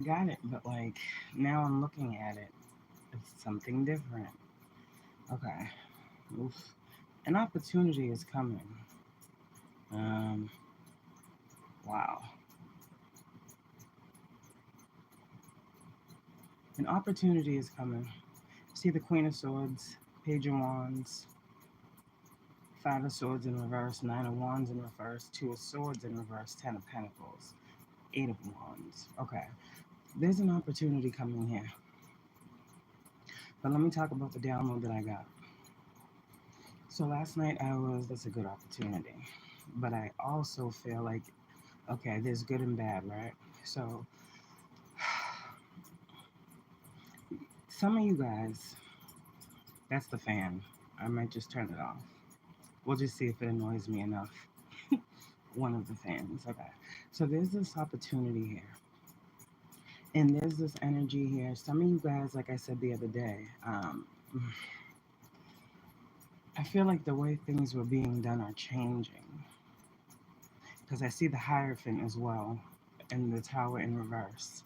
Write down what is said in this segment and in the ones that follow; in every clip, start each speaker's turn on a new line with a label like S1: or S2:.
S1: got it, but like now I'm looking at it. It's something different. Okay. Oof. An opportunity is coming. Um, wow. An opportunity is coming. See the Queen of Swords, Page of Wands, Five of Swords in reverse, Nine of Wands in reverse, Two of Swords in reverse, Ten of Pentacles, Eight of Wands. Okay. There's an opportunity coming here. But let me talk about the download that I got. So last night that's a good opportunity. But I also feel like, okay, there's good and bad, right? So some of you guys, that's the fan. I might just turn it off. We'll just see if it annoys me enough. One of the fans. Okay. So there's this opportunity here. And there's this energy here. Some of you guys, like I said the other day, I feel like the way things were being done are changing. Because I see the Hierophant as well and the Tower in reverse.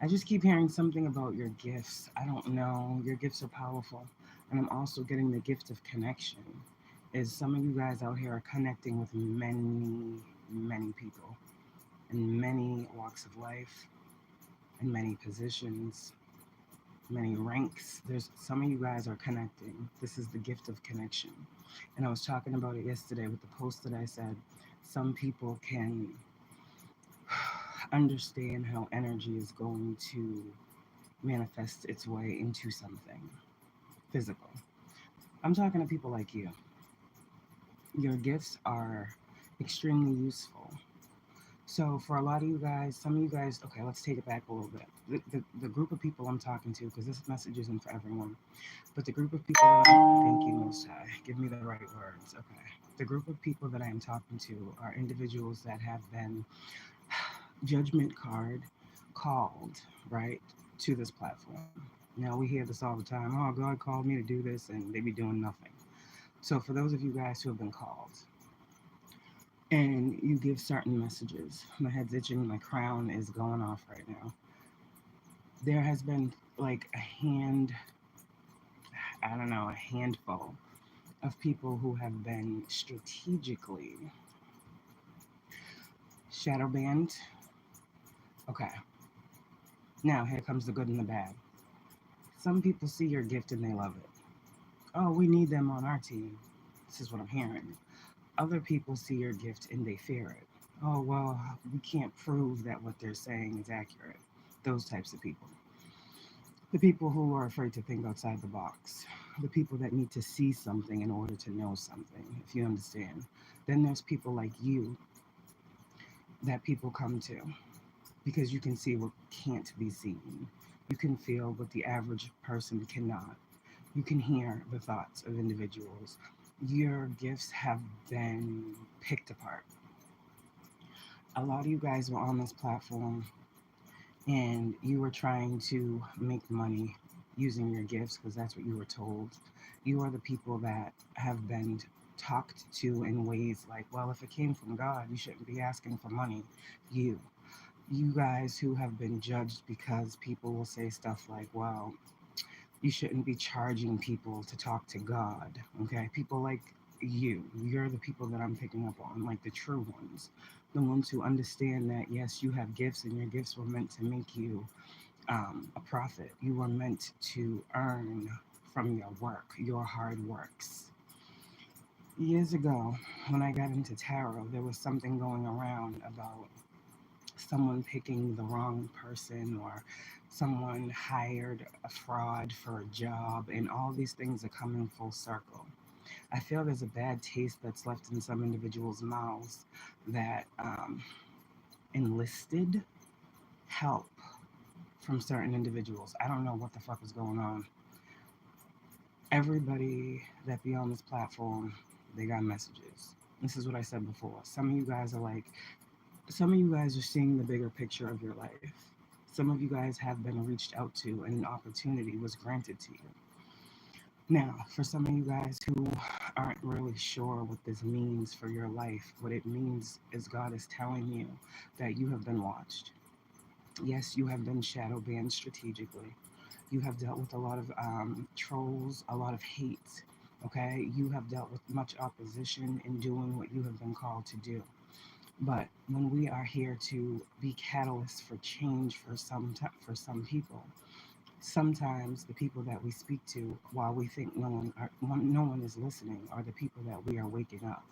S1: I just keep hearing something about your gifts. I don't know. Your gifts are powerful. And I'm also getting the gift of connection. Is some of you guys out here are connecting with many, many people in many walks of life, in many positions, many ranks. There's some of you guys are connecting. This is the gift of connection. And I was talking about it yesterday with the post that I said some people can understand how energy is going to manifest its way into something physical. I'm talking to people like you. Your gifts are extremely useful. So for a lot of you guys, some of you guys, okay, let's take it back a little bit. The group of people I'm talking to, because this message isn't for everyone, but the group of people that thank you, Most High, give me the right words, okay. The group of people that I am talking to are individuals that have been judgment card called, right, to this platform. Now we hear this all the time. Oh, God called me to do this, and they be doing nothing. So for those of you guys who have been called, and you give certain messages, my head's itching, my crown is going off right now. There has been like I don't know, a handful of people who have been strategically shadow banned. Okay, now here comes the good and the bad. Some people see your gift and they love it. Oh, we need them on our team. This is what I'm hearing. Other people see your gift and they fear it. Oh, well, we can't prove that what they're saying is accurate. Those types of people. The people who are afraid to think outside the box. The people that need to see something in order to know something, if you understand. Then there's people like you that people come to because you can see what can't be seen. You can feel what the average person cannot. You can hear the thoughts of individuals. Your gifts have been picked apart. A lot of you guys were on this platform and you were trying to make money using your gifts because that's what you were told. You are the people that have been talked to in ways like, well, if it came from God, you shouldn't be asking for money. You guys who have been judged because people will say stuff like, well, you shouldn't be charging people to talk to God. Okay, people like you're the people that I'm picking up on, like the true ones, the ones who understand that yes, you have gifts and your gifts were meant to make you a prophet. You were meant to earn from your work, your hard works. Years ago, when I got into tarot, there was something going around about someone picking the wrong person or someone hired a fraud for a job, and all these things are coming full circle. I feel there's a bad taste that's left in some individuals' mouths that enlisted help from certain individuals. I don't know what the fuck is going on. Everybody that be on this platform, they got messages. This is what I said before. Some of you guys are seeing the bigger picture of your life. Some of you guys have been reached out to and an opportunity was granted to you. Now, for some of you guys who aren't really sure what this means for your life, what it means is God is telling you that you have been watched. Yes, you have been shadow banned strategically. You have dealt with a lot of trolls, a lot of hate. Okay, you have dealt with much opposition in doing what you have been called to do. But when we are here to be catalysts for change for some people, sometimes the people that we speak to, while we think no one is listening, are the people that we are waking up.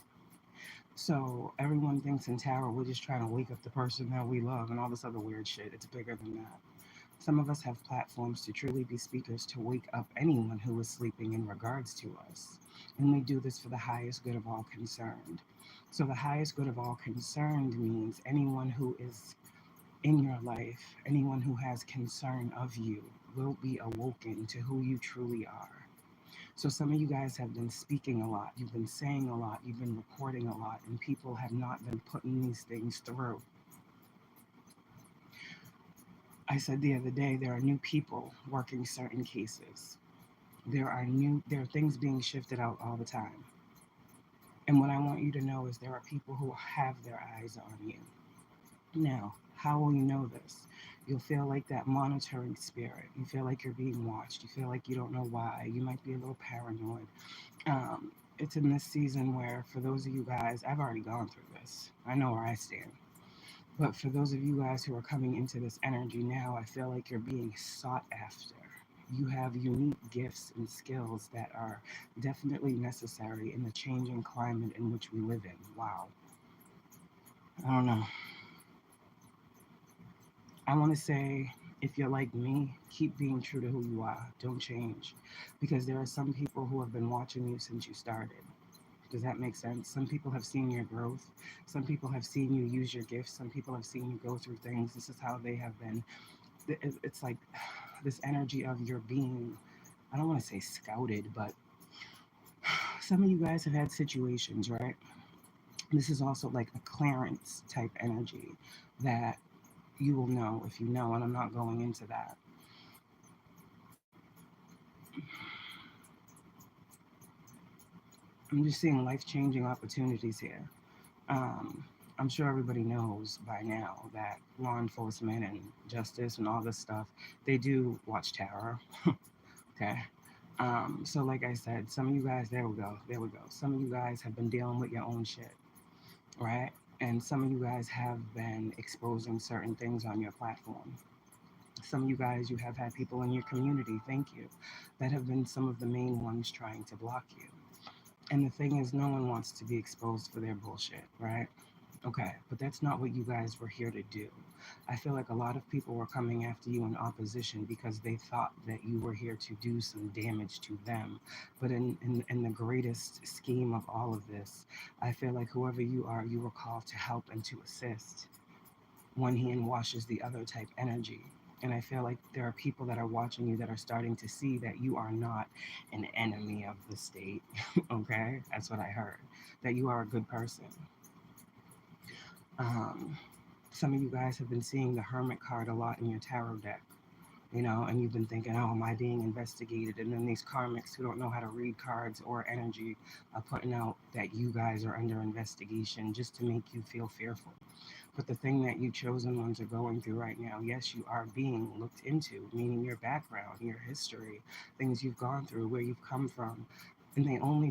S1: So everyone thinks in tarot we're just trying to wake up the person that we love and all this other weird shit. It's bigger than that. Some of us have platforms to truly be speakers to wake up anyone who is sleeping in regards to us. And we do this for the highest good of all concerned. So the highest good of all concerned means anyone who is in your life, anyone who has concern of you, will be awoken to who you truly are. So some of you guys have been speaking a lot, you've been saying a lot, you've been reporting a lot, and people have not been putting these things through. I said the other day, there are new people working certain cases. There are things being shifted out all the time. And what I want you to know is there are people who have their eyes on you. Now, how will you know this? You'll feel like that monitoring spirit. You feel like you're being watched. You feel like you don't know why. You might be a little paranoid. It's in this season where, for those of you guys, I've already gone through this. I know where I stand. But for those of you guys who are coming into this energy now, I feel like you're being sought after. You have unique gifts and skills that are definitely necessary in the changing climate in which we live in. Wow. I don't know. I want to say, if you're like me, keep being true to who you are. Don't change. Because there are some people who have been watching you since you started. Does that make sense? Some people have seen your growth. Some people have seen you use your gifts. Some people have seen you go through things. This is how they have been. It's like this energy of your being, I don't want to say scouted, but some of you guys have had situations, right? This is also like a clearance type energy that you will know if you know, and I'm not going into that. I'm just seeing life-changing opportunities here. Um, I'm sure everybody knows by now that law enforcement and justice and all this stuff, they do watch tarot. Okay. So like I said, some of you guys, there we go. Some of you guys have been dealing with your own shit, right? And some of you guys have been exposing certain things on your platform. Some of you guys, you have had people in your community, thank you, that have been some of the main ones trying to block you. And the thing is, no one wants to be exposed for their bullshit, right? Okay, but that's not what you guys were here to do. I feel like a lot of people were coming after you in opposition because they thought that you were here to do some damage to them. But in the greatest scheme of all of this, I feel like whoever you are, you were called to help and to assist. One hand washes the other type energy. And I feel like there are people that are watching you that are starting to see that you are not an enemy of the state. Okay? That's what I heard. That you are a good person. Um, some of you guys have been seeing the Hermit card a lot in your tarot deck, you know, and you've been thinking, oh, am I being investigated? And then these karmics who don't know how to read cards or energy are putting out that you guys are under investigation just to make you feel fearful. But the thing that you chosen ones are going through right now, yes, you are being looked into, meaning your background, your history, things you've gone through, where you've come from. And they only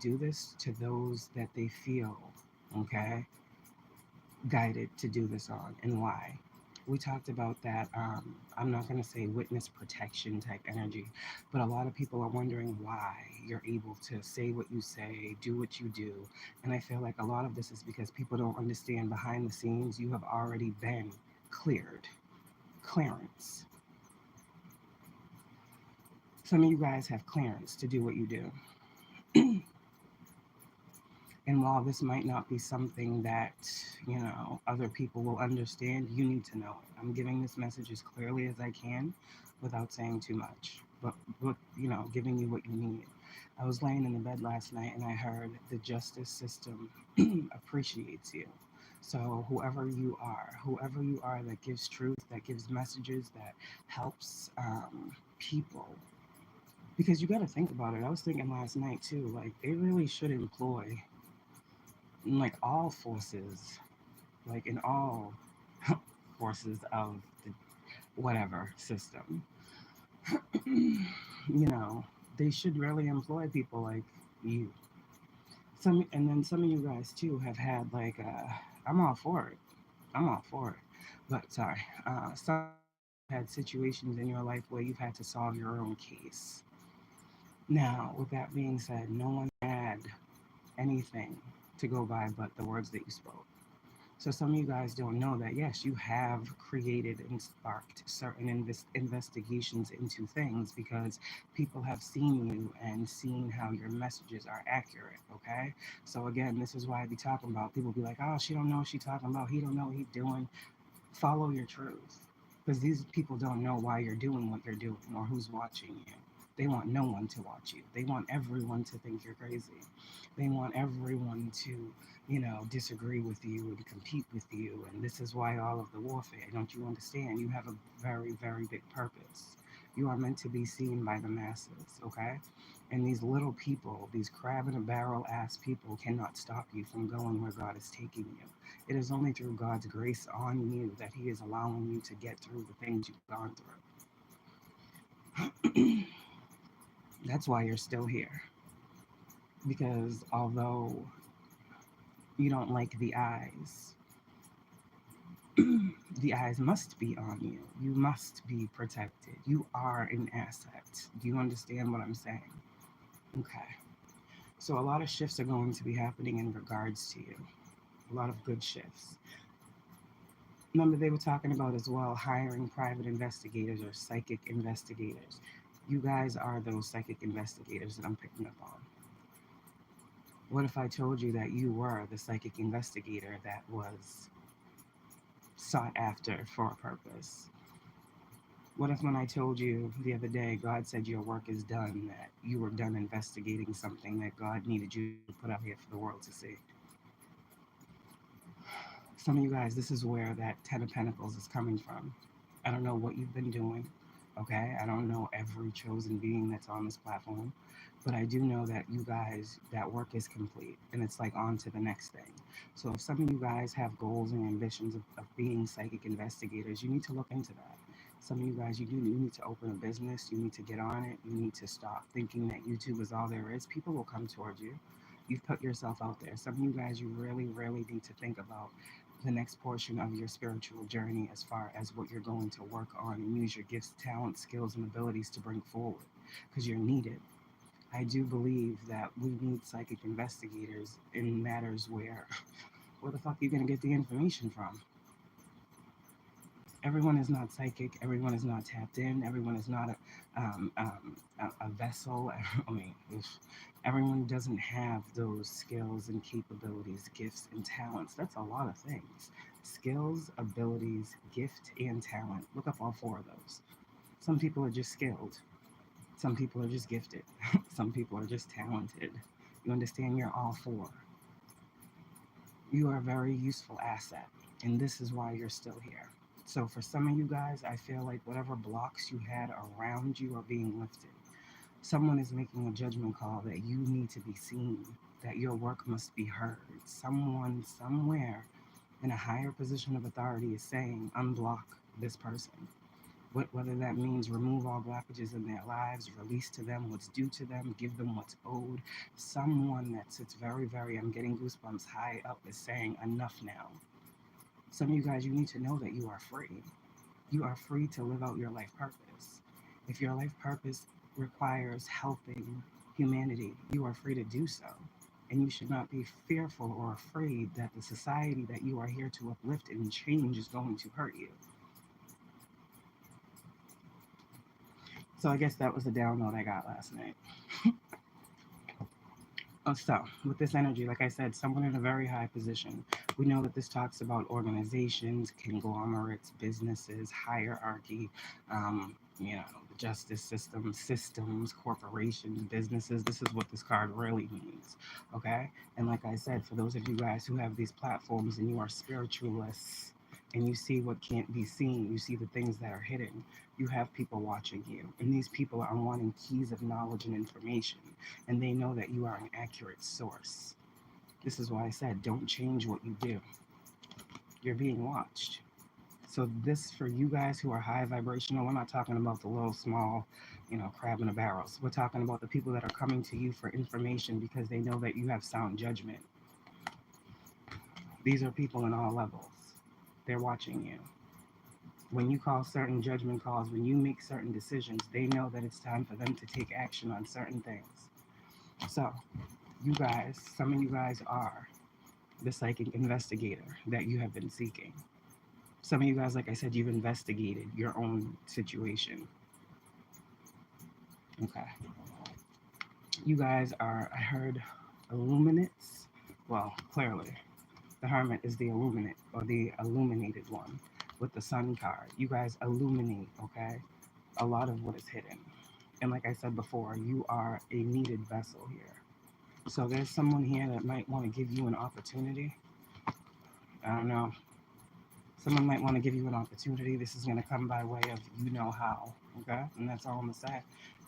S1: do this to those that they feel, okay, guided to do this on. And why? We talked about that. I'm not going to say witness protection type energy, but a lot of people are wondering why you're able to say what you say, do what you do. And I feel like a lot of this is because people don't understand behind the scenes, you have already been cleared. Clearance. Some of you guys have clearance to do what you do. And while this might not be something that, you know, other people will understand, you need to know it. I'm giving this message as clearly as I can without saying too much, but you know, giving you what you need. I was laying in the bed last night and I heard the justice system appreciates you. So whoever you are that gives truth, that gives messages, that helps people, Because you got to think about it. I was thinking last night too, like they really should employ like all forces, like in all forces of the whatever system. You know, they should really employ people like you. Some, and then some of you guys too have had like, I'm all for it. I'm all for it. But sorry, some of you guys have had situations in your life where you've had to solve your own case. Now, with that being said, no one had anything to go by but the words that you spoke. So some of you guys don't know that, yes, you have created and sparked certain investigations into things because people have seen you and seen how your messages are accurate, okay? So again, this is why I be talking about, people be like, oh, she don't know what she talking about, he don't know what he's doing. Follow your truth. Because these people don't know why you're doing what you're doing or who's watching you. They want no one to watch you. They want everyone to think you're crazy. They want everyone to, disagree with you and compete with you. And this is why all of the warfare. Don't you understand? You have a very, very big purpose. You are meant to be seen by the masses, okay? And these little people, these crab in a barrel ass people, cannot stop you from going where God is taking you. It is only through God's grace on you that He is allowing you to get through the things you've gone through. That's why you're still here. Because although you don't like the eyes, the eyes must be on you. You must be protected. You are an asset. Do you understand what I'm saying? Okay. So a lot of shifts are going to be happening in regards to you. A lot of good shifts. Remember, they were talking about as well hiring private investigators or psychic investigators. You guys are those psychic investigators that I'm picking up on. What if I told you that you were the psychic investigator that was sought after for a purpose? What if when I told you the other day, God said your work is done, that you were done investigating something that God needed you to put out here for the world to see? Some of you guys, this is where that Ten of Pentacles is coming from. I don't know what you've been doing, okay? I don't know every chosen being that's on this platform, but I do know that you guys, that work is complete and it's like on to the next thing. So if some of you guys have goals and ambitions of being psychic investigators, you need to look into that. Some of you guys, you need to open a business, you need to get on it, you need to stop thinking that YouTube is all there is. People will come towards you. You've put yourself out there. Some of you guys, you really, really need to think about the next portion of your spiritual journey as far as what you're going to work on and use your gifts, talents, skills, and abilities to bring forward because you're needed. I do believe that we need psychic investigators in matters where the fuck are you going to get the information from? Everyone is not psychic. Everyone is not tapped in. Everyone is not a vessel. I mean, everyone doesn't have those skills and capabilities, gifts and talents. That's a lot of things. Skills, abilities, gift, and talent. Look up all four of those. Some people are just skilled. Some people are just gifted. Some people are just talented. You understand? You're all four. You are a very useful asset, and this is why you're still here. So for some of you guys, I feel like whatever blocks you had around you are being lifted. Someone is making a judgment call that you need to be seen, that your work must be heard. Someone somewhere in a higher position of authority is saying, unblock this person. Whether that means remove all blockages in their lives, release to them what's due to them, give them what's owed. Someone that sits very, very, I'm getting goosebumps, high up is saying, enough now. Some of you guys, you need to know that you are free. You are free to live out your life purpose. If your life purpose requires helping humanity, you are free to do so. And you should not be fearful or afraid that the society that you are here to uplift and change is going to hurt you. So I guess that was the download I got last night. So, with this energy, like I said, someone in a very high position. We know that this talks about organizations, conglomerates, businesses, hierarchy, the justice system, systems, corporations, businesses. This is what this card really means, okay? And like I said, for those of you guys who have these platforms and you are spiritualists, and you see what can't be seen. You see the things that are hidden. You have people watching you, and these people are wanting keys of knowledge and information, and they know that you are an accurate source. This is why I said, don't change what you do. You're being watched. So this, for you guys who are high vibrational, we're not talking about the little small, crab in a barrels. We're talking about the people that are coming to you for information because they know that you have sound judgment. These are people in all levels. They're watching you. When you call certain judgment calls, when you make certain decisions, they know that it's time for them to take action on certain things. So, you guys, some of you guys are the psychic investigator that you have been seeking. Some of you guys, like I said, you've investigated your own situation. Okay. You guys are, I heard, illuminates. Well, clearly, the Hermit is the illuminate, or the illuminated one with the Sun card. You guys illuminate, okay, a lot of what is hidden. And like I said before, you are a needed vessel here. So there's someone here that might want to give you an opportunity. I don't know. Someone might want to give you an opportunity. This is going to come by way of how, okay? And that's all I'm going to say.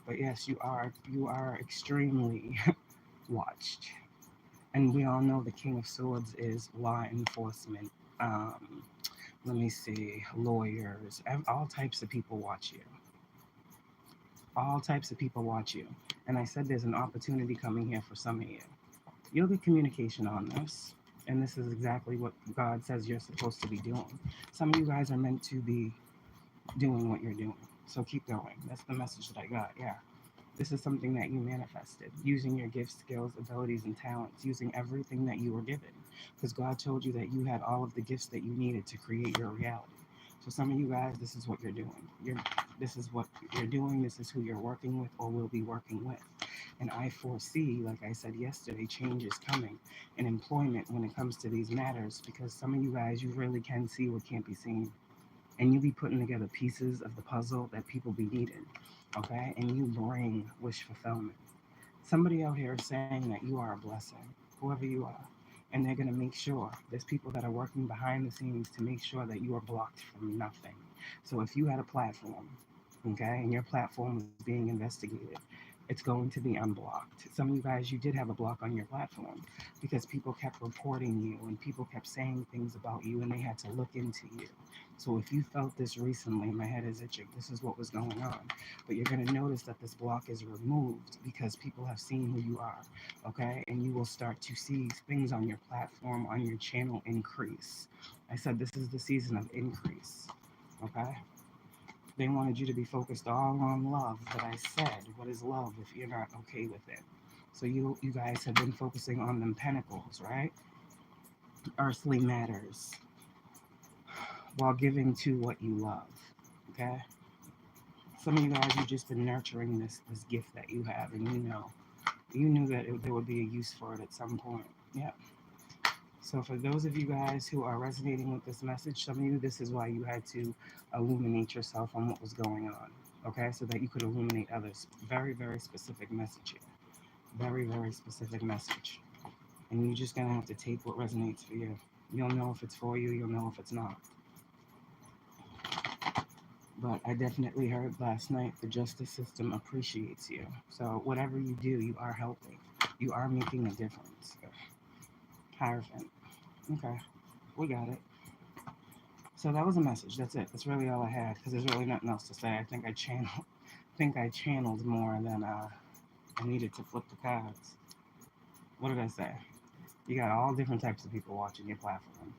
S1: But yes, you are extremely watched. And we all know the King of Swords is law enforcement. Let me see, lawyers, all types of people watch you. All types of people watch you. And I said there's an opportunity coming here for some of you. You'll get communication on this. And this is exactly what God says you're supposed to be doing. Some of you guys are meant to be doing what you're doing. So keep going. That's the message that I got. Yeah. This is something that you manifested, using your gifts, skills, abilities, and talents, using everything that you were given. Because God told you that you had all of the gifts that you needed to create your reality. So some of you guys, this is what you're doing. This is what you're doing. This is who you're working with or will be working with. And I foresee, like I said yesterday, change is coming in employment when it comes to these matters, because some of you guys, you really can see what can't be seen. And you be putting together pieces of the puzzle that people be needing, okay? And you bring wish fulfillment. Somebody out here is saying that you are a blessing, whoever you are. And they're going to make sure, there's people that are working behind the scenes to make sure that you are blocked from nothing. So if you had a platform, okay, and your platform was being investigated, it's going to be unblocked. Some of you guys, you did have a block on your platform because people kept reporting you and people kept saying things about you and they had to look into you. So if you felt this recently, my head is itching, this is what was going on. But you're going to notice that this block is removed because people have seen who you are, okay? And you will start to see things on your platform, on your channel increase. I said this is the season of increase, okay? They wanted you to be focused all on love, but I said, what is love if you're not okay with it? So you guys have been focusing on them pentacles, right? Earthly matters, while giving to what you love, okay? Some of you guys, you've just been nurturing this gift that you have, and you knew that there would be a use for it at some point. Yeah. So for those of you guys who are resonating with this message, some of you, this is why you had to illuminate yourself on what was going on, okay? So that you could illuminate others. Very, very specific message here. Very, very specific message. And you're just going to have to take what resonates for you. You'll know if it's for you. You'll know if it's not. But I definitely heard last night the justice system appreciates you. So whatever you do, you are helping. You are making a difference. Hierophant. Okay, we got it. So that was a message. That's it. That's really all I had because there's really nothing else to say. I think I channeled more than I needed to flip the cards. What did I say? You got all different types of people watching your platform.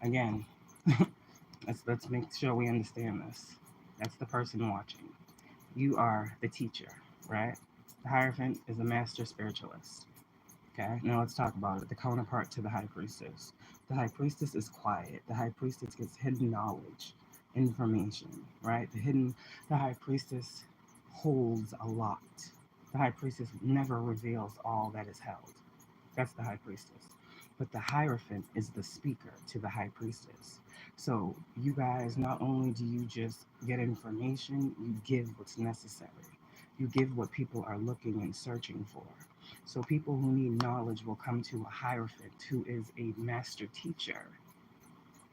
S1: Again, let's make sure we understand this. That's the person watching. You are the teacher, right? The Hierophant is a master spiritualist. Okay, now let's talk about it. The counterpart to the High Priestess. The High Priestess is quiet. The High Priestess gets hidden knowledge, information, right? The High Priestess holds a lot. The High Priestess never reveals all that is held. That's the High Priestess. But the Hierophant is the speaker to the High Priestess. So you guys, not only do you just get information, you give what's necessary. You give what people are looking and searching for. So people who need knowledge will come to a Hierophant who is a master teacher.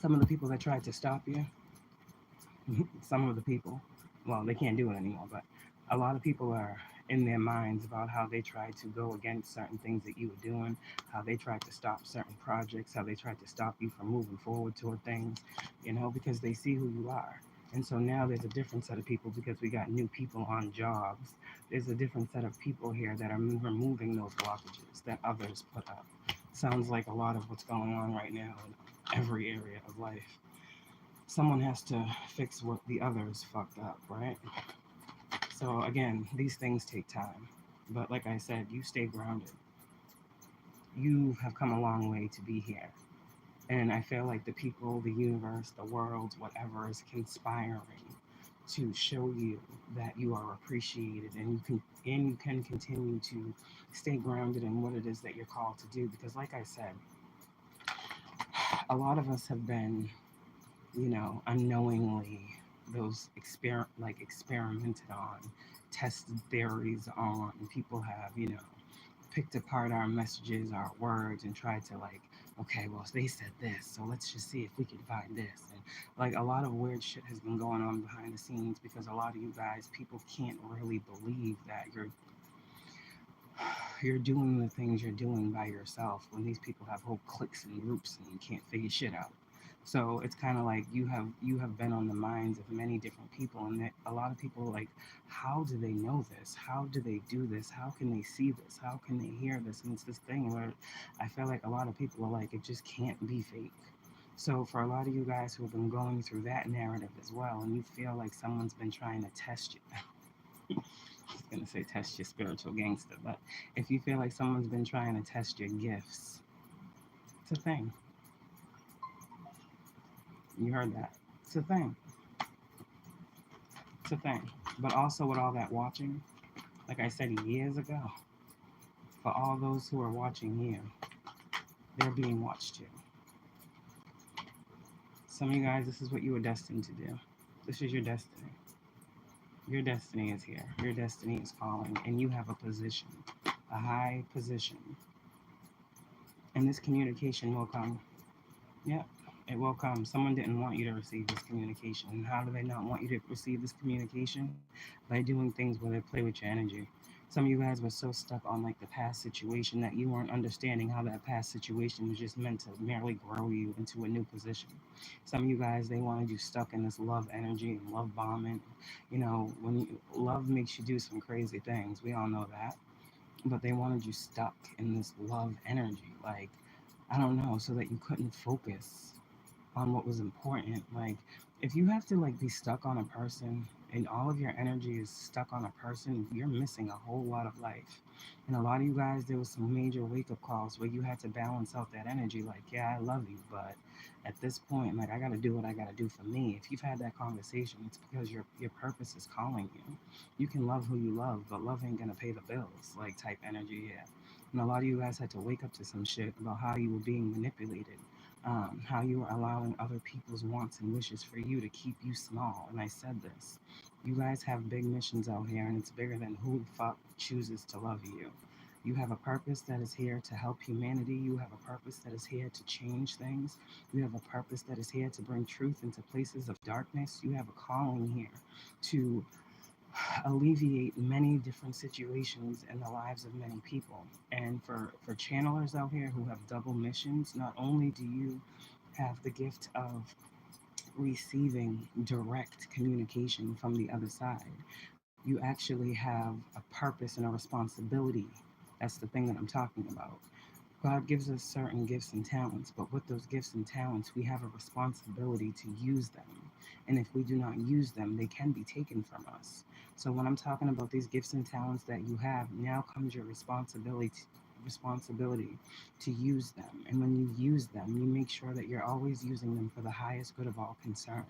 S1: Some of the people that tried to stop you, some of the people, well, they can't do it anymore, but a lot of people are in their minds about how they tried to go against certain things that you were doing, how they tried to stop certain projects, how they tried to stop you from moving forward toward things, because they see who you are. And so now there's a different set of people because we got new people on jobs. There's a different set of people here that are removing those blockages that others put up. Sounds like a lot of what's going on right now in every area of life. Someone has to fix what the others fucked up, right? So again, these things take time. But like I said, you stay grounded. You have come a long way to be here. And I feel like the people, the universe, the world, whatever is conspiring to show you that you are appreciated and you can continue to stay grounded in what it is that you're called to do. Because like I said, a lot of us have been, unknowingly those experimented on, tested theories on. People have, picked apart our messages, our words, and tried to okay, well, they said this, so let's just see if we can find this. And a lot of weird shit has been going on behind the scenes because a lot of you guys, people can't really believe that you're doing the things you're doing by yourself when these people have whole cliques and groups and you can't figure shit out. So it's kind of like you have been on the minds of many different people, and that a lot of people are like, how do they know this? How do they do this? How can they see this? How can they hear this? And it's this thing where I feel like a lot of people are like, it just can't be fake. So for a lot of you guys who have been going through that narrative as well, and you feel like someone's been trying to test you, I was gonna say test your spiritual gangster, but if you feel like someone's been trying to test your gifts, it's a thing. You heard that. It's a thing. It's a thing. But also with all that watching, like I said years ago, for all those who are watching you, they're being watched too. Some of you guys, this is what you were destined to do. This is your destiny. Your destiny is here. Your destiny is calling, and you have a position, a high position. And this communication will come. Yep, it will come. Someone didn't want you to receive this communication. And how do they not want you to receive this communication? By doing things where they play with your energy. Some of you guys were so stuck on the past situation that you weren't understanding how that past situation was just meant to merely grow you into a new position. Some of you guys, they wanted you stuck in this love energy and love bombing. Love makes you do some crazy things. We all know that. But they wanted you stuck in this love energy. I don't know, so that you couldn't focus on what was important. If you have to be stuck on a person and all of your energy is stuck on a person, you're missing a whole lot of life. And a lot of you guys, there was some major wake-up calls where you had to balance out that energy. Yeah, I love you, but at this point, I gotta do what I gotta do for me. If you've had that conversation, it's because your purpose is calling you. You can love who you love, but love ain't gonna pay the bills, type energy, yeah. And a lot of you guys had to wake up to some shit about how you were being manipulated, how you were allowing other people's wants and wishes for you to keep you small. And I said this, you guys have big missions out here, and it's bigger than who the fuck chooses to love you. You have a purpose that is here to help humanity. You have a purpose that is here to change things. You have a purpose that is here to bring truth into places of darkness. You have a calling here to alleviate many different situations in the lives of many people. And for channelers out here who have double missions, not only do you have the gift of receiving direct communication from the other side, you actually have a purpose and a responsibility. That's the thing that I'm talking about. God gives us certain gifts and talents, but with those gifts and talents, we have a responsibility to use them. And if we do not use them, they can be taken from us. So when I'm talking about these gifts and talents that you have, now comes your responsibility to use them. And when you use them, you make sure that you're always using them for the highest good of all concerned.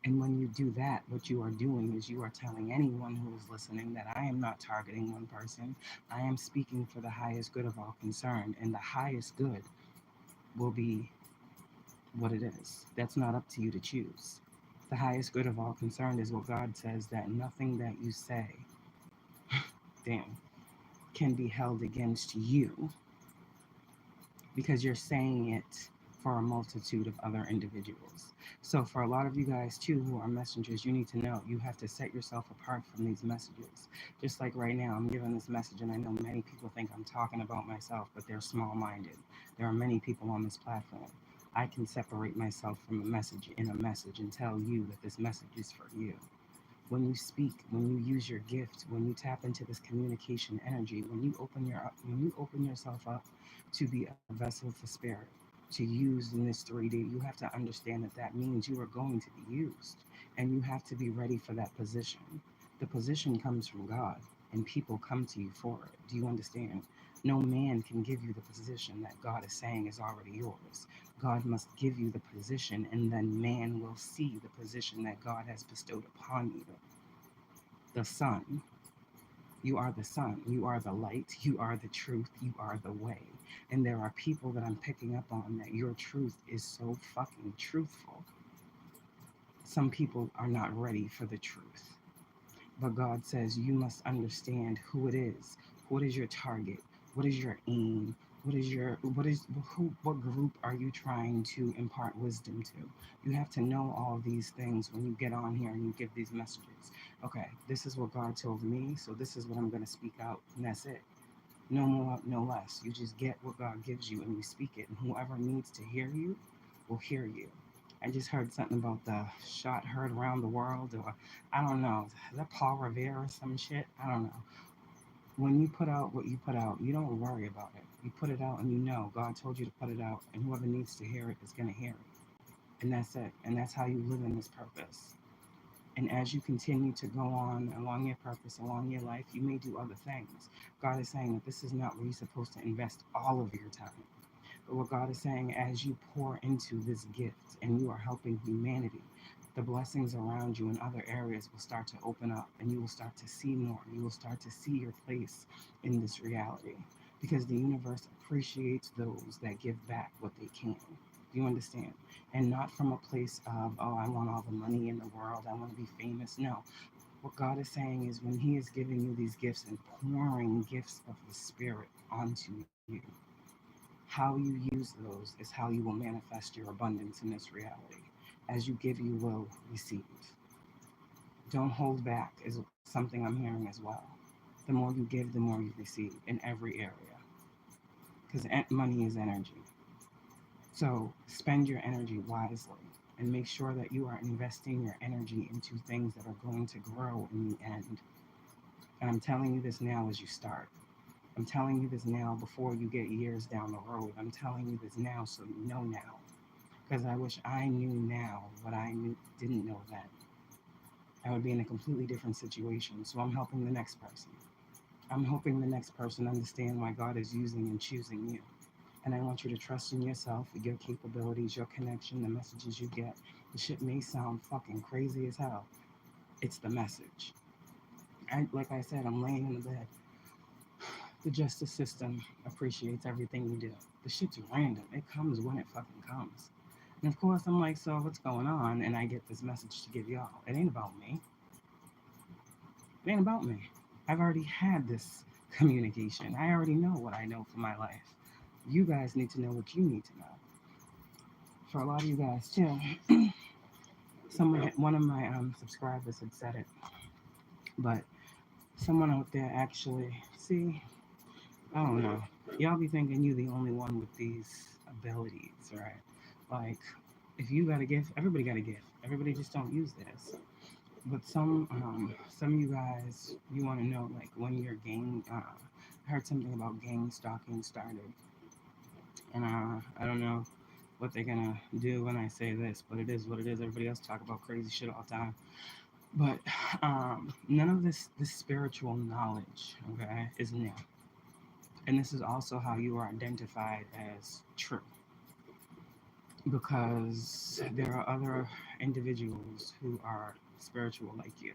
S1: And when you do that, what you are doing is you are telling anyone who is listening that I am not targeting one person. I am speaking for the highest good of all concerned. And the highest good will be what it is. That's not up to you to choose. The highest good of all concerned is what God says, that nothing that you say, damn, can be held against you, because you're saying it for a multitude of other individuals. So for a lot of you guys too who are messengers, you need to know you have to set yourself apart from these messages. Just like right now, I'm giving this message, and I know many people think I'm talking about myself, but they're small-minded. There are many people on this platform. I can separate myself from a message in a message and tell you that this message is for you. When you speak, when you use your gift, when you tap into this communication energy, when you open yourself up to be a vessel for spirit, to use in this 3D, you have to understand that that means you are going to be used, and you have to be ready for that position. The position comes from God, and people come to you for it. Do you understand? No man can give you the position that God is saying is already yours. God must give you the position, and then man will see the position that God has bestowed upon you. The sun. You are the sun. You are the light. You are the truth. You are the way. And there are people that I'm picking up on that your truth is so fucking truthful. Some people are not ready for the truth. But God says you must understand who it is. What is your target? What is your aim? What group are you trying to impart wisdom to? You have to know all these things when you get on here and you give these messages. Okay, this is what God told me, so this is what I'm going to speak out, and that's it. No more, no less. You just get what God gives you and you speak it, and whoever needs to hear you will hear you. I just heard something about the shot heard around the world, or I don't know. Is that Paul Revere or some shit? I don't know. When you put out what you put out, you don't worry about it. You put it out and you know God told you to put it out, and whoever needs to hear it is going to hear it. And that's it. And that's how you live in this purpose. And as you continue to go on along your purpose, along your life, you may do other things. God is saying that this is not where you're supposed to invest all of your time. But what God is saying, as you pour into this gift and you are helping humanity, the blessings around you in other areas will start to open up, and you will start to see more. You will start to see your place in this reality, because the universe appreciates those that give back what they can. Do you understand? And not from a place of, oh, I want all the money in the world, I want to be famous. No. What God is saying is, when He is giving you these gifts and pouring gifts of the Spirit onto you, how you use those is how you will manifest your abundance in this reality. As you give, you will receive. Don't hold back is something I'm hearing as well. The more you give, the more you receive in every area. Because money is energy. So spend your energy wisely and make sure that you are investing your energy into things that are going to grow in the end. And I'm telling you this now as you start. I'm telling you this now before you get years down the road. I'm telling you this now so you know now. Because I wish I knew now what I didn't know then. I would be in a completely different situation. So I'm helping the next person. I'm helping the next person understand why God is using and choosing you. And I want you to trust in yourself, your capabilities, your connection, the messages you get. The shit may sound fucking crazy as hell. It's the message. Like I said, I'm laying in the bed. The justice system appreciates everything you do. The shit's random. It comes when it fucking comes. And of course, I'm like, so what's going on? And I get this message to give y'all. It ain't about me. It ain't about me. I've already had this communication. I already know what I know for my life. You guys need to know what you need to know. For a lot of you guys too, one of my subscribers had said it, but someone out there actually, see, I don't know. Y'all be thinking you the only one with these abilities, right? Like, if you got a gift, everybody got a gift. Everybody just don't use this. But some of you guys, you want to know, like, when your gang, I heard something about gang stalking started. And I don't know what they're gonna do when I say this, but it is what it is. Everybody else talk about crazy shit all the time. But none of this spiritual knowledge, okay, is new. And this is also how you are identified as true. Because there are other individuals who are spiritual like you.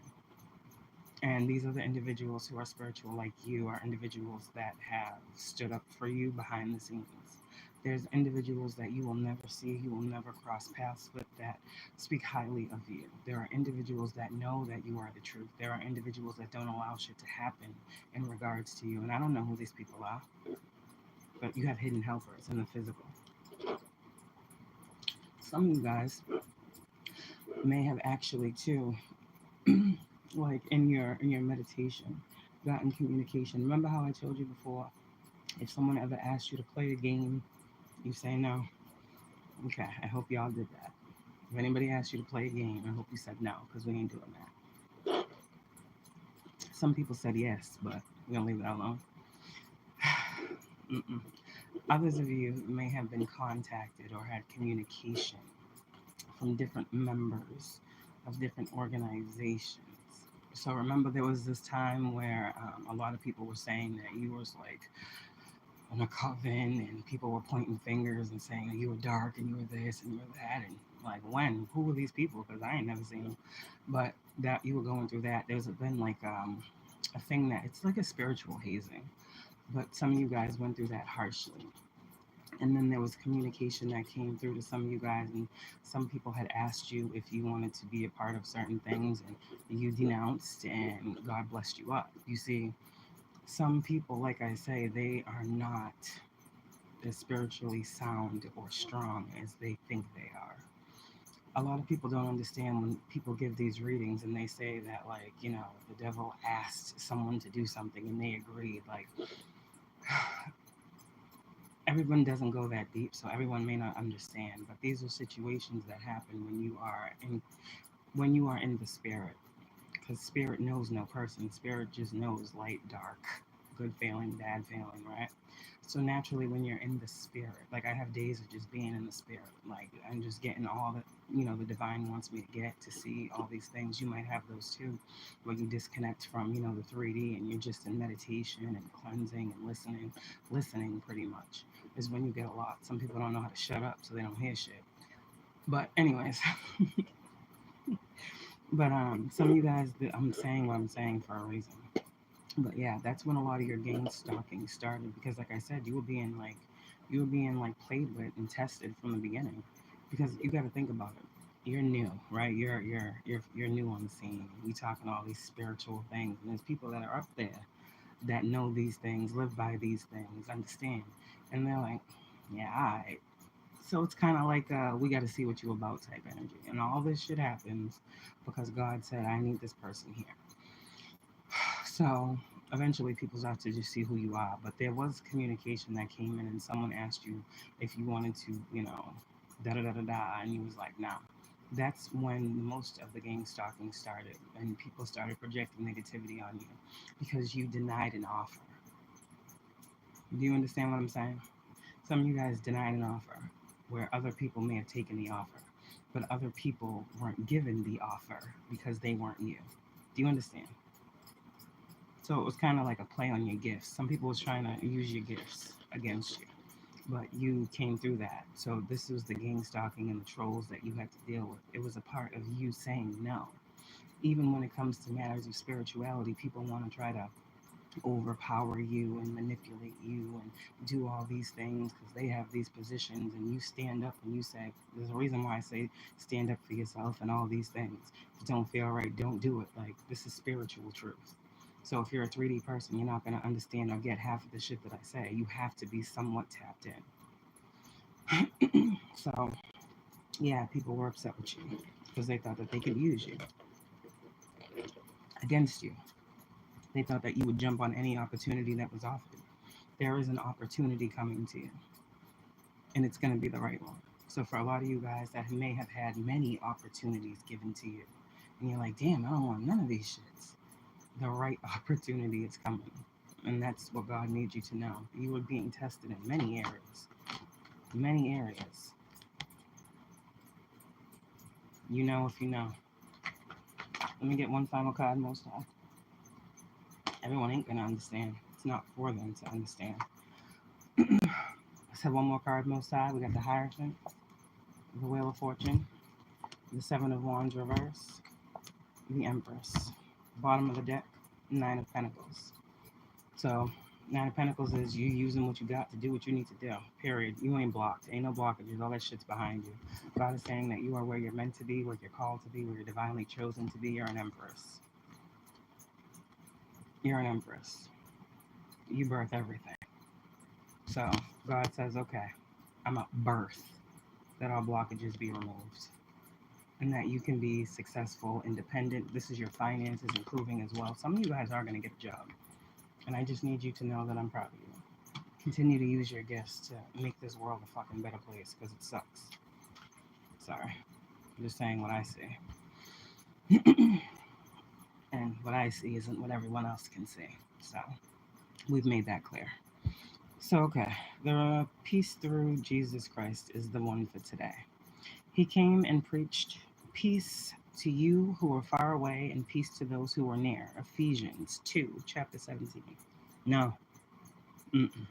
S1: And these other individuals who are spiritual like you are individuals that have stood up for you behind the scenes. There's individuals that you will never see, you will never cross paths with, that speak highly of you. There are individuals that know that you are the truth. There are individuals that don't allow shit to happen in regards to you. And I don't know who these people are, but you have hidden helpers in the physical. Some of you guys may have actually too, like in your meditation, gotten communication. Remember how I told you before? If someone ever asked you to play a game, you say no. Okay, I hope y'all did that. If anybody asked you to play a game, I hope you said no, because we ain't doing that. Some people said yes, but we're gonna leave that alone. Mm-mm. Others of you may have been contacted or had communication from different members of different organizations. So remember, there was this time where a lot of people were saying that you was like on a coven, and people were pointing fingers and saying that you were dark and you were this and you were that, and like when? Who were these people? Because I ain't never seen them. But that you were going through that. There's been like a thing that it's like a spiritual hazing, but some of you guys went through that harshly. And then there was communication that came through to some of you guys, and some people had asked you if you wanted to be a part of certain things, and you denounced, and God blessed you up. You see, some people, like I say, they are not as spiritually sound or strong as they think they are. A lot of people don't understand when people give these readings and they say that, like, the devil asked someone to do something and they agreed. Like, everyone doesn't go that deep, so everyone may not understand. But these are situations that happen when you are in the spirit, because spirit knows no person. Spirit just knows light, dark, good feeling, bad feeling, right? So naturally, when you're in the spirit, like I have days of just being in the spirit, like I'm just getting all that the divine wants me to get, to see all these things. You might have those too, where you disconnect from the 3D and you're just in meditation and cleansing and listening pretty much is when you get a lot. Some people don't know how to shut up, so they don't hear shit. But anyways, but some of you guys, I'm saying what I'm saying for a reason. But yeah, that's when a lot of your gang stalking started, because like I said, you were being like played with and tested from the beginning. Because you got to think about it. You're new, right? You're new on the scene. We talking all these spiritual things, and there's people that are up there that know these things, live by these things, understand, and they're like, yeah, all right. So it's kind of like we got to see what you about type energy, and all this shit happens because God said, I need this person here. So eventually people start to just see who you are. But there was communication that came in, and someone asked you if you wanted to, da da da da da, and you was like, nah. That's when most of the gang stalking started, and people started projecting negativity on you because you denied an offer. Do you understand what I'm saying? Some of you guys denied an offer where other people may have taken the offer, but other people weren't given the offer because they weren't you. Do you understand? So it was kind of like a play on your gifts. Some people was trying to use your gifts against you, but you came through that. So this was the gang stalking and the trolls that you had to deal with. It was a part of you saying no. Even when it comes to matters of spirituality, people want to try to overpower you and manipulate you and do all these things because they have these positions, and you stand up and you say, there's a reason why I say stand up for yourself and all these things. If you don't feel right, don't do it. Like, this is spiritual truth. So if you're a 3D person, you're not going to understand or get half of the shit that I say. You have to be somewhat tapped in. So yeah, people were upset with you because they thought that they could use you against you. They thought that you would jump on any opportunity that was offered. There is an opportunity coming to you, and it's going to be the right one. So for a lot of you guys that may have had many opportunities given to you, and you're like, damn, I don't want none of these shits. The right opportunity is coming. And that's what God needs you to know. You are being tested in many areas. Many areas. You know if you know. Let me get one final card most time. Everyone ain't going to understand. It's not for them to understand. Let's have one more card most high. We got the Hierophant, the Wheel of Fortune, the Seven of Wands reverse, the Empress. Bottom of the deck, Nine of Pentacles. So, Nine of Pentacles is you using what you got to do what you need to do. Period. You ain't blocked. Ain't no blockages. All that shit's behind you. God is saying that you are where you're meant to be, where you're called to be, where you're divinely chosen to be. You're an Empress. You're an Empress. You birth everything. So, God says, okay, I'm a birth that all blockages be removed, and that you can be successful, independent. This is your finances improving as well. Some of you guys are going to get a job, and I just need you to know that I'm proud of you. Continue to use your gifts to make this world a fucking better place, because it sucks. Sorry. I'm just saying what I see. And what I see isn't what everyone else can see. So, we've made that clear. So, okay. The peace through Jesus Christ is the one for today. He came and preached peace to you who are far away and peace to those who are near. Ephesians 2, chapter 17. No. Mm-mm.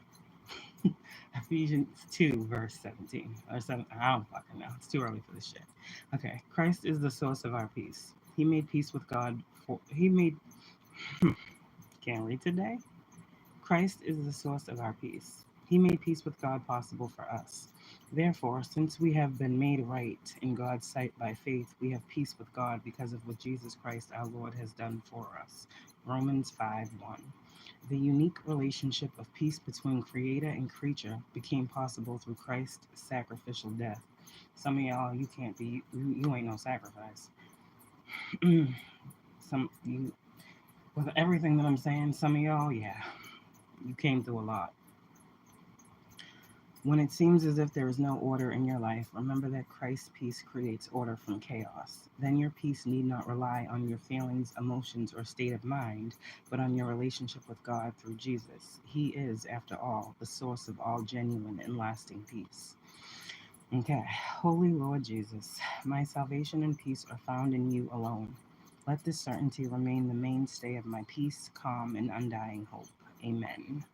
S1: Ephesians 2, verse 17. Or 7. I don't fucking know. It's too early for this shit. Okay. Christ is the source of our peace. He made peace with God. He made. Can't read today? Christ is the source of our peace. He made peace with God possible for us. Therefore, since we have been made right in God's sight by faith, we have peace with God because of what Jesus Christ our Lord has done for us. Romans 5:1. The unique relationship of peace between creator and creature became possible through Christ's sacrificial death. Some of y'all, you can't be, you ain't no sacrifice. You, with everything that I'm saying, some of y'all, yeah, you came through a lot. When it seems as if there is no order in your life, remember that Christ's peace creates order from chaos. Then your peace need not rely on your feelings, emotions, or state of mind, but on your relationship with God through Jesus. He is, after all, the source of all genuine and lasting peace. Okay, Holy Lord Jesus, my salvation and peace are found in you alone. Let this certainty remain the mainstay of my peace, calm, and undying hope. Amen.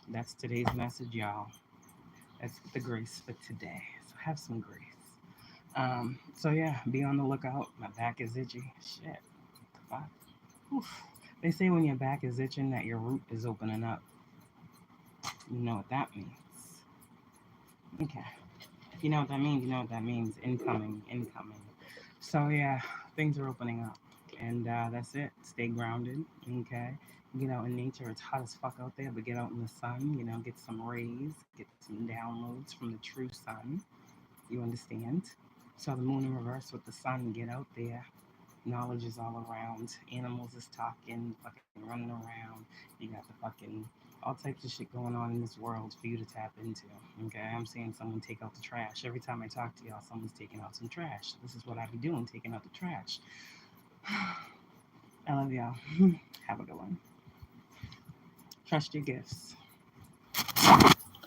S1: That's today's message, y'all. That's the grace for today. So have some grace. So yeah, be on the lookout. My back is itchy. Shit. What the fuck? Oof. They say when your back is itching that your root is opening up. You know what that means. Okay. If you know what that means, you know what that means. Incoming. So yeah, things are opening up. And that's it. Stay grounded. Okay. Get out in nature. It's hot as fuck out there, but get out in the sun, get some rays, get some downloads from the true sun. You understand? Saw the moon in reverse with the sun. Get out there. Knowledge is all around. Animals is talking, fucking running around. You got the fucking all types of shit going on in this world for you to tap into. Okay, I'm seeing someone take out the trash. Every time I talk to y'all, someone's taking out some trash. This is what I be doing, taking out the trash. I love y'all. Have a good one. Trust your gifts.